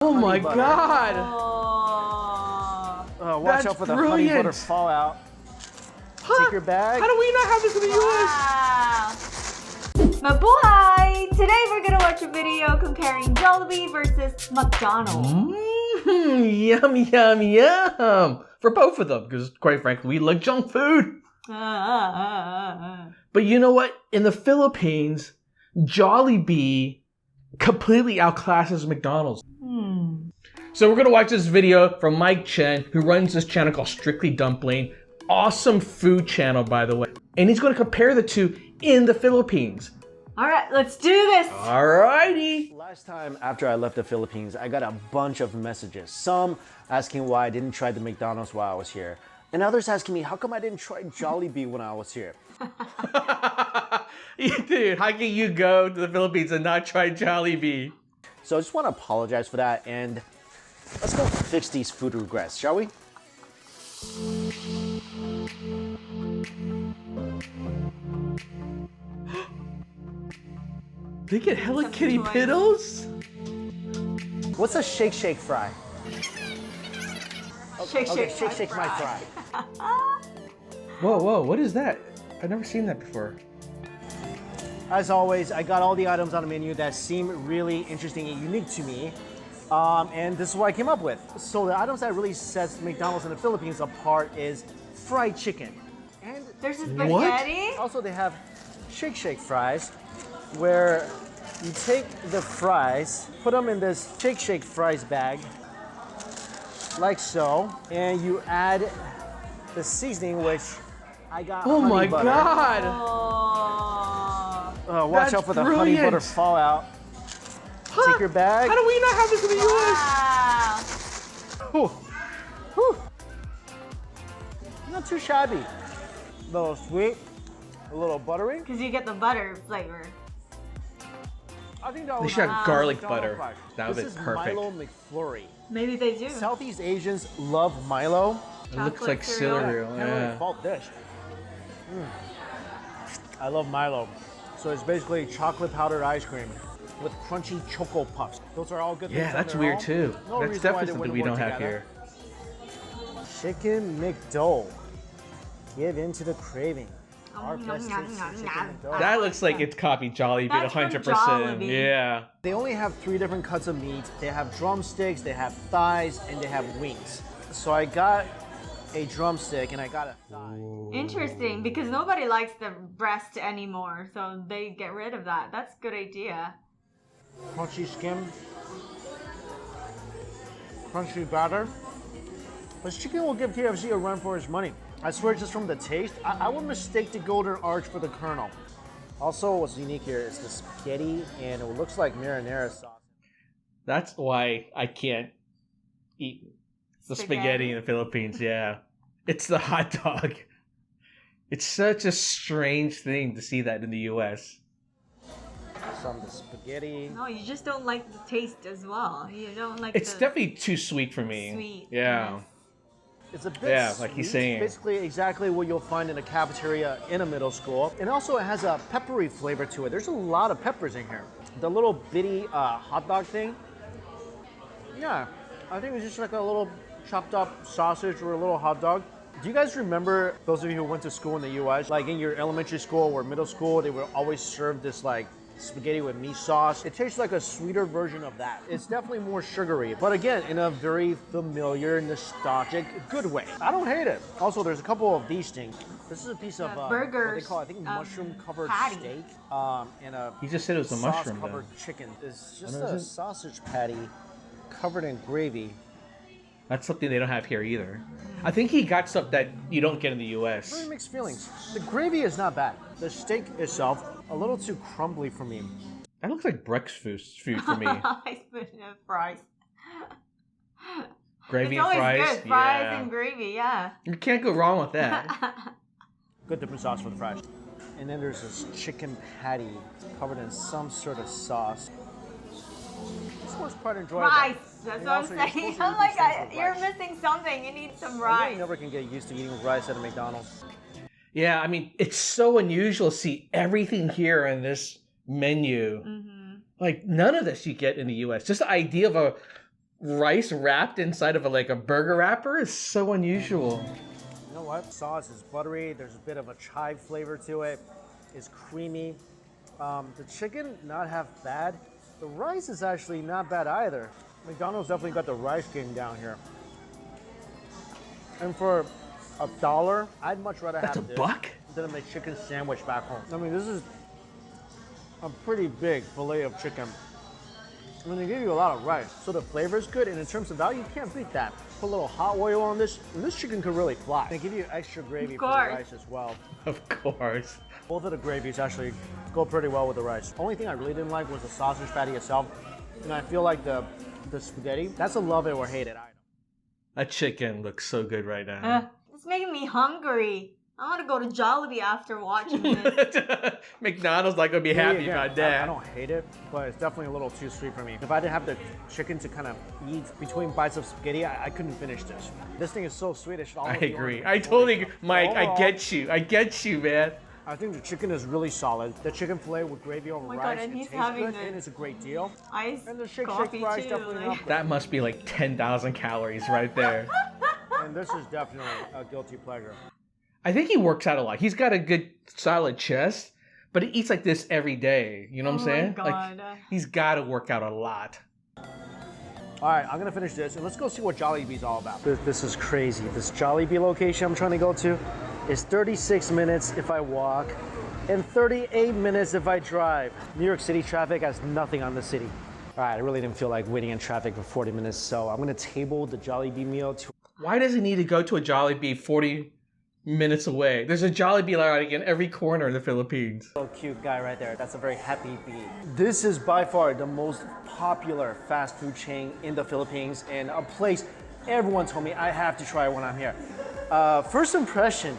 Oh honey my butter. God! Watch out for the honey butter fallout. Take your bag. How do we not have this in the US? Mabuhay! Today we're gonna watch a video comparing Jollibee versus McDonald's. Yum, yum, yum. For both of them, because quite frankly, we like junk food. But you know what? In the Philippines, Jollibee completely outclasses McDonald's. So we're going to watch this video from Mike Chen, who runs this channel called Strictly Dumpling. Awesome food channel, by the way. And he's going to compare the two in the Philippines. All right, let's do this. Alrighty. Last time after I left the Philippines, I got a bunch of messages. Some asking why I didn't try the McDonald's while I was here. And others asking me, how come I didn't try Jollibee when I was here? Dude, how can you go to the Philippines and not try Jollibee? So I just want to apologize for that, and let's go fix these food regrets, shall we? They get Hello Kitty Piddles? What's a shake shake fry? Shake shake my fry. Whoa, what is that? I've never seen that before. As always, I got all the items on the menu that seem really interesting and unique to me. And this is what I came up with. So the items that really sets McDonald's in the Philippines apart is fried chicken. And there's a spaghetti. Also, they have shake shake fries, where you take the fries, put them in this shake shake fries bag, like so, and you add the seasoning, which I got honey butter. God! Watch out for the honey butter fallout. Take your bag. How do we not have this in the US? Not too shabby. A little sweet, a little buttery. Because you get the butter flavor. I think that They should have garlic butter. That would be perfect. Milo McFlurry. Maybe they do. Southeast Asians love Milo. It looks like cereal. Can't really fault this. I love Milo. So it's basically chocolate powdered ice cream with crunchy choco puffs. Those are all good things. Yeah, that's weird too. That's definitely something we don't have here. Chicken McDole. Give in to the craving. Our best tasting chicken McDole. That looks like it's copied Jollibee, That's from 100%. Jollibee. Yeah. They only have 3 different cuts of meat. They have drumsticks, they have thighs, and they have wings. So I got a drumstick and I got a thigh. Interesting, because nobody likes the breast anymore, so they get rid of that. That's a good idea. Crunchy skin, crunchy batter. This chicken will give KFC a run for its money. I swear, just from the taste, I would mistake the golden arch for the Colonel. Also, what's unique here is the spaghetti, and it looks like marinara sauce. That's why I can't eat the spaghetti in the Philippines. Yeah. It's the hot dog. It's such a strange thing to see that in the US. Some of the spaghetti. No, you just don't like the taste as well. You don't like It's definitely too sweet for me. Sweet. Yeah. Yes. It's a bit like he's sweet. saying. Basically exactly what you'll find in a cafeteria in a middle school. And also it has a peppery flavor to it. There's a lot of peppers in here. The little bitty hot dog thing. Yeah, I think it's just like a little chopped up sausage or a little hot dog. Do you guys remember, those of you who went to school in the US, like in your elementary school or middle school, they would always serve this like spaghetti with meat sauce? It tastes like a sweeter version of that. It's definitely more sugary, but again, in a very familiar, nostalgic, good way. I don't hate it. Also, there's a couple of these things. This is a piece of burgers, what they call, I think, mushroom-covered steak, and a He just said it was a mushroom. sauce-covered chicken. It's just a sausage patty covered in gravy. That's something they don't have here either. I think he got stuff that you don't get in the US. Very mixed feelings. The gravy is not bad. The steak itself, a little too crumbly for me. That looks like breakfast food for me. I put fries. Gravy it's and fries. Good. Fries Yeah. and gravy, yeah. You can't go wrong with that. Good dipping sauce for the fries. And then there's this chicken patty covered in some sort of sauce. This one's quite enjoyable. Rice. That's what I'm also, you're saying. supposed to I'm eat like, these things with you're rice. missing something. You need some I rice. really never can get used to eating rice at a McDonald's. Yeah, I mean, it's so unusual to see everything here in this menu. Mm-hmm. Like, none of this you get in the US. Just the idea of a rice wrapped inside of a burger wrapper is so unusual. You know what? Sauce is buttery. There's a bit of a chive flavor to it. It's creamy. The chicken, not half bad. The rice is actually not bad either. McDonald's definitely got the rice game down here. And for $1, I'd much rather That's have a this buck? than a McChicken sandwich back home. I mean, this is a pretty big fillet of chicken. And they give you a lot of rice, so the flavor is good. And in terms of value, you can't beat that. Put a little hot oil on this, and this chicken could really fly. They give you extra gravy for the rice as well. Of course. Both of the gravies actually go pretty well with the rice. Only thing I really didn't like was the sausage patty itself. And I feel like the spaghetti, that's a love it or hate it item. That chicken looks so good right now. It's making me hungry. I want to go to Jollibee after watching this. McDonald's not gonna be happy about that. I don't hate it, but it's definitely a little too sweet for me. If I didn't have the chicken to kind of eat between bites of spaghetti, I couldn't finish this. This thing is so sweet. It should I agree. I totally agree. Mike, I get you. I get you, man. I think the chicken is really solid. The chicken fillet with gravy over rice, God, and it he's tastes having good, the and it's a great deal. Ice And the shake coffee fries too. definitely an upgrade. That must be like 10,000 calories right there. And this is definitely a guilty pleasure. I think he works out a lot. He's got a good, solid chest, but he eats like this every day. You know what I'm saying? Oh my God. Like, he's got to work out a lot. All right, I'm gonna finish this, and let's go see what Jollibee's all about. This is crazy. This Jollibee location I'm trying to go to is 36 minutes if I walk, and 38 minutes if I drive. New York City traffic has nothing on the city. All right, I really didn't feel like waiting in traffic for 40 minutes, so I'm gonna table the Jollibee meal to. Why does he need to go to a Jollibee 40 minutes away? There's a Jollibee like in every corner of the Philippines. So cute guy right there. That's a very happy bee. This is by far the most popular fast food chain in the Philippines, and a place everyone told me I have to try when I'm here. First impression,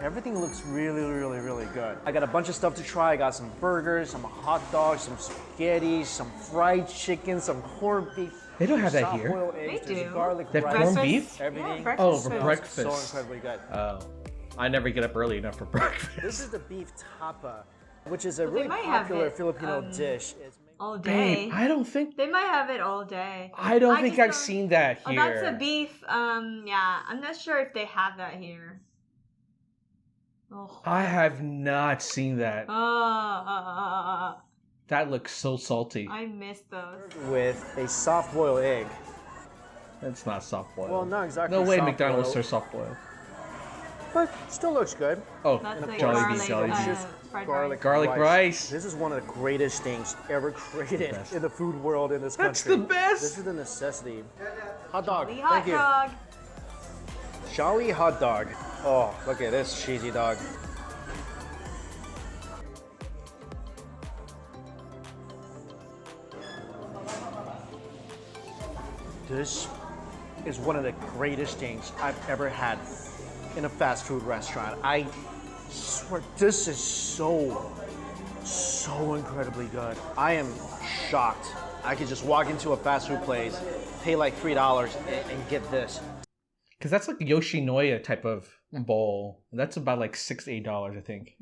everything looks really, really, really good. I got a bunch of stuff to try. I got some burgers, some hot dogs, some spaghetti, some fried chicken, some corned beef. They don't have that here. Soft-boiled eggs, They there's do. garlic They have rice, corned beef? everything. Yeah, breakfast Oh, for food. breakfast. So incredibly good. Oh, I never get up early enough for breakfast. This is the beef tapa, which is a But they really might have popular it, Filipino dish. It's All day. Babe, I don't think They might have it all day. I don't I think just I've don't- seen that Oh, here. that's a beef. Yeah, I'm not sure if they have that here. Oh. I have not seen that. That looks so salty. I miss those. with a soft-boiled egg. It's not soft boiled. Well, not exactly. No way soft McDonald's boiled, serves soft boiled. but still looks good. Oh, That's like Jollibee, garlic, Jollibee. fried Garlic, rice. Garlic rice. This is one of the greatest things ever created Best. in the food world in this That's country. the best. This is the necessity. Hot dog. The Thank hot you. dog. Jolly hot dog. Oh, look at this cheesy dog. This is one of the greatest things I've ever had in a fast food restaurant. I swear, this is so incredibly good. I am shocked. I could just walk into a fast food place, pay like $3 and get this. Because that's like a Yoshinoya type of bowl. That's about like $6 to $8, I think.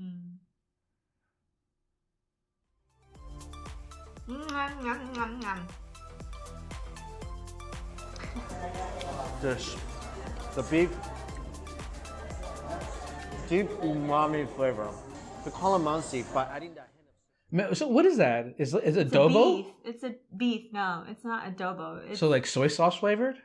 This, the beef, deep umami flavor. The calamansi, but adding that hint of. So what is that? Is it It's a adobo? beef. It's a beef. No, it's not adobo. It's, So like soy sauce flavored?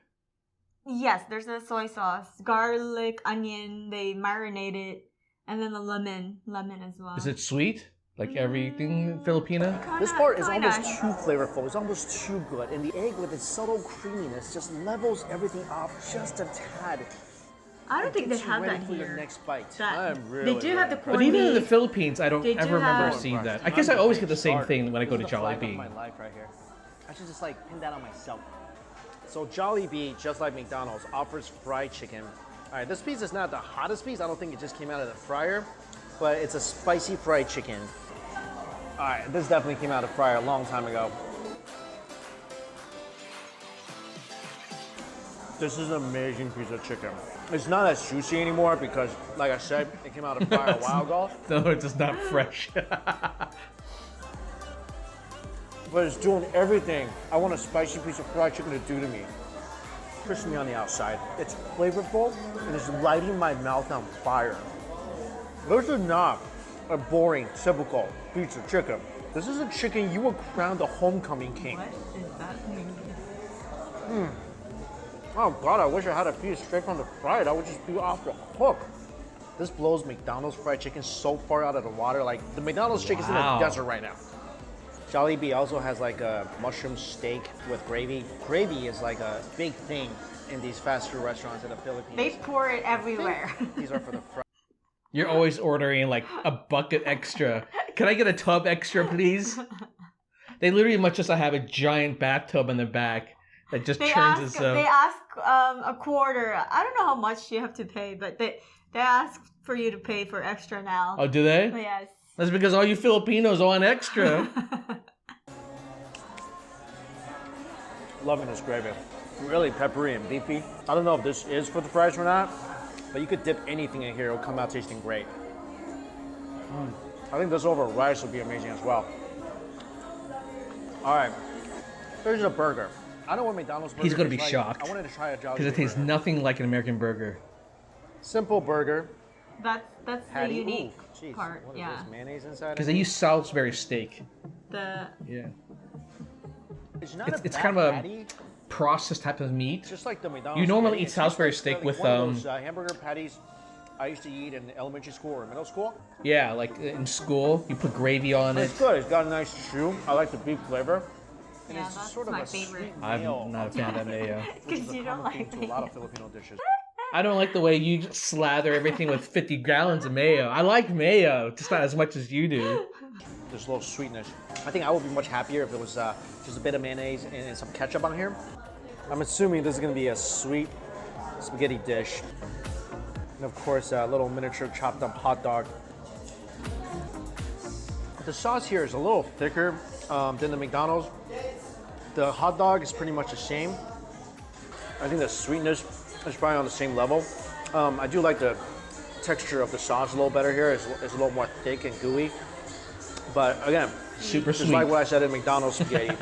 yes, there's a soy sauce, garlic, onion. They marinate it, and then the lemon as well. Is it sweet? Like everything Filipino? This part is almost too flavorful. It's almost too good. And the egg with its subtle creaminess just levels everything up just a tad. I don't think they Gets you have ready that for your here. next bite. That- I'm really, they do have the really corned But even in the beef. Philippines, I don't They do ever remember have- seeing that. I I'm guess I just always get the same starving. thing when I go to This is the flag of Jollibee. my life right here. I should just like pin that on myself. So Jollibee, just like McDonald's, offers fried chicken. All right, this piece is not the hottest piece. I don't think it just came out of the fryer, but it's a spicy fried chicken. All right, this definitely came out of the fryer a long time ago. This is an amazing piece of chicken. It's not as juicy anymore because, like I said, it came out of the fryer a while ago. No, it's just not fresh. but it's doing everything I want a spicy piece of fried chicken to do to me. Crispy on the outside. It's flavorful and it's lighting my mouth on fire. This is not a boring, typical pizza chicken. This is a chicken you will crown the homecoming king. What does that mean? Oh God, I wish I had a piece straight from the fried. I would just be off the hook. This blows McDonald's fried chicken so far out of the water. Like the McDonald's chicken's in the desert right now. Jollibee also has like a mushroom steak with gravy. Gravy is like a big thing in these fast food restaurants in the Philippines. They pour it everywhere. These are for the fried. You're always ordering like a bucket extra. Can I get a tub extra, please? They literally must just have a giant bathtub in the back that just turns itself. They ask a quarter. I don't know how much you have to pay, but they ask for you to pay for extra now. Oh, do they? Yes. That's because all you Filipinos want extra. Loving this gravy. Really peppery and beefy. I don't know if this is for the fries or not, but you could dip anything in here, it'll come out tasting great. I think this over rice would be amazing as well. All right, here's a burger. I don't want McDonald's burger. He's gonna be shocked. I wanted to try a Jollibee Because it tastes burger. nothing like an American burger. Simple burger. That's the Patty. unique Ooh, geez, part. what is Yeah. this, mayonnaise inside? Because they use Salisbury steak. The Yeah. It's not it's a kind bad of a patty. Processed type of meat. It's just like the McDonald's. You normally patty. eat It's Salisbury just steak like with one of those, hamburger patties I used to eat in elementary school or middle school. Yeah, like in school, you put gravy on it. It's good. It's got a nice chew. I like the beef flavor. And Yeah, it's that's sort of my a favorite. sweet mayo. I'm not a fan of that mayo. Which is Because a you don't common theme like to a lot of mayo. Filipino dishes. I don't like the way you slather everything with 50 gallons of mayo. I like mayo, just not as much as you do. There's a little sweetness. I think I would be much happier if it was just a bit of mayonnaise and some ketchup on here. I'm assuming this is going to be a sweet spaghetti dish. And of course, a little miniature chopped up hot dog. The sauce here is a little thicker than the McDonald's. The hot dog is pretty much the same. I think the sweetness is probably on the same level. I do like the texture of the sauce a little better here. It's a little more thick and gooey. But again, Super just sweet. like what I said in McDonald's spaghetti,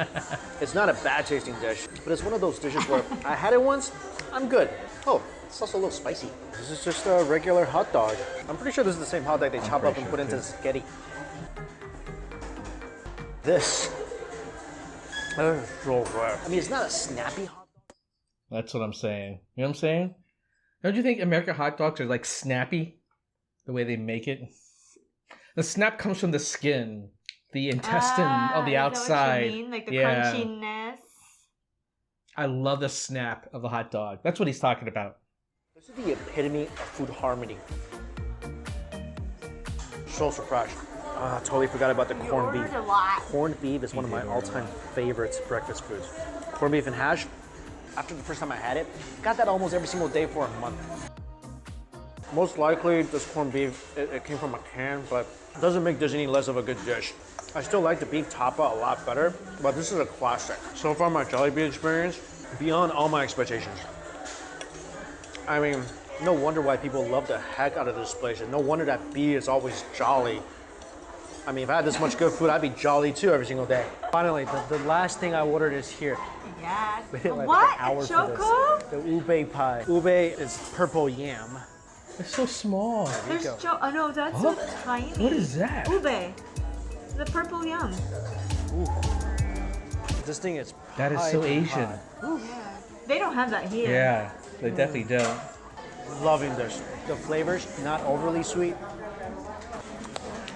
it's not a bad tasting dish, but it's one of those dishes where I had it once, I'm good. Oh, it's also a little spicy. This is just a regular hot dog. I'm pretty sure this is the same hot dog they chop up and put into the spaghetti. This is so good. I mean, it's not a snappy hot dog. That's what I'm saying. You know what I'm saying? Don't you think American hot dogs are like snappy? The way they make it? The snap comes from the skin, the intestine on the outside. Is that what you mean? Like the Yeah. crunchiness. I love the snap of the hot dog. That's what he's talking about. This is the epitome of food harmony. So surprised. I totally forgot about the corned beef. Ordered a lot. Corned beef is one of my all-time favorites breakfast foods. Corned beef and hash. After the first time I had it, got that almost every single day for a month. Most likely, this corned beef, it came from a can, but it doesn't make this any less of a good dish. I still like the beef tapa a lot better, but this is a classic. So far, my Jollibee experience, beyond all my expectations. I mean, no wonder why people love the heck out of this place, and no wonder that B is always jolly. I mean, if I had this much good food, I'd be jolly too every single day. Finally, the last thing I ordered is here. Yes. Waited like What? an hour A for choco? this. The ube pie. Ube is purple yam. It's so small. There's go. oh no, that's Huh? so tiny. What is that? Ube. The purple yum. This thing is That is so piping Asian. hot. Yeah. They don't have that here. Yeah, they definitely don't. Loving this. The flavors, not overly sweet.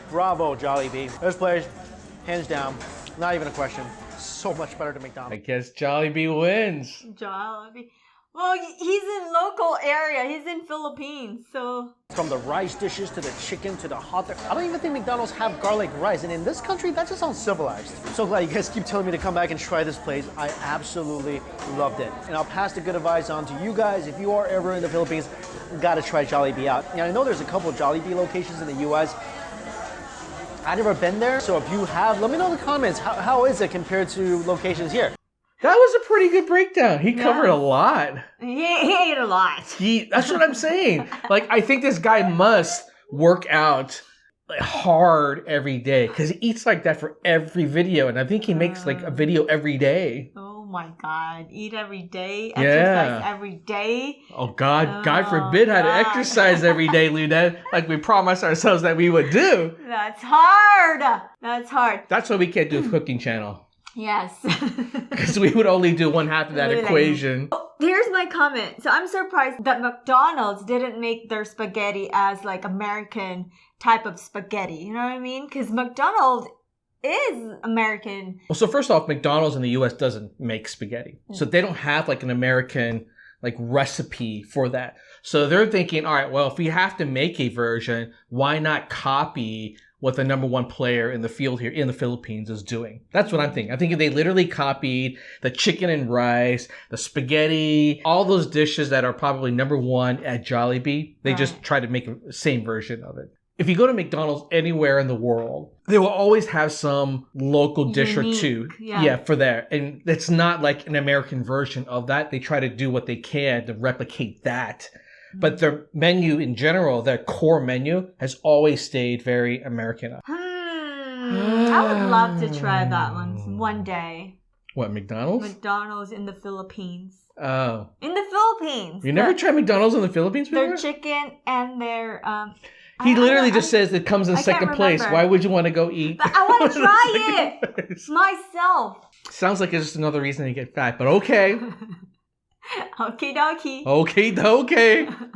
Bravo, Jollibee. This place, hands down, not even a question. So much better than I McDonald's. guess Jollibee wins. Jollibee. Well, he's in local area. He's in Philippines, so From the rice dishes to the chicken to the hot dog. I don't even think McDonald's have garlic rice. And in this country, that just sounds civilized. I'm so glad you guys keep telling me to come back and try this place. I absolutely loved it. And I'll pass the good advice on to you guys. If you are ever in the Philippines, gotta try Jollibee out. And I know there's a couple of Jollibee locations in the US. I've never been there, so if you have, let me know in the comments. How is it compared to locations here? That was a pretty good breakdown. He covered a lot. he ate a lot. That's what I'm saying. Like, I think this guy must work out hard every day because he eats like that for every video, and I think he makes like a video every day. Oh my God! Eat every day, Yeah. exercise every day. Oh God forbid how to God. exercise every day, Lunette, like we promised ourselves that we would do. That's hard. That's hard. That's why we can't do a cooking channel. Yes. Because we would only do one half of that equation. Here's my comment. So I'm surprised that McDonald's didn't make their spaghetti as like American type of spaghetti. You know what I mean? Because McDonald's is American. Well, so first off, McDonald's in the U.S. doesn't make spaghetti. So they don't have like an American like recipe for that. So they're thinking, all right, well, if we have to make a version, why not copy what the number one player in the field here in the Philippines is doing? That's what I'm thinking. I think they literally copied the chicken and rice, the spaghetti, all those dishes that are probably number one at Jollibee. They just try to make the same version of it. If you go to McDonald's anywhere in the world, they will always have some local dish Unique, or two. yeah. For that. And it's not like an American version of that. They try to do what they can to replicate that. But their menu in general, their core menu, has always stayed very American. I would love to try that one day. What, McDonald's? McDonald's in the Philippines. Oh. In the Philippines. You never tried McDonald's in the Philippines before? Their chicken and their He literally just says it comes in second place. remember. Why would you want to go eat? But I want to try it myself. Sounds like it's just another reason to get fat, but okay. Okie dokie. Okay.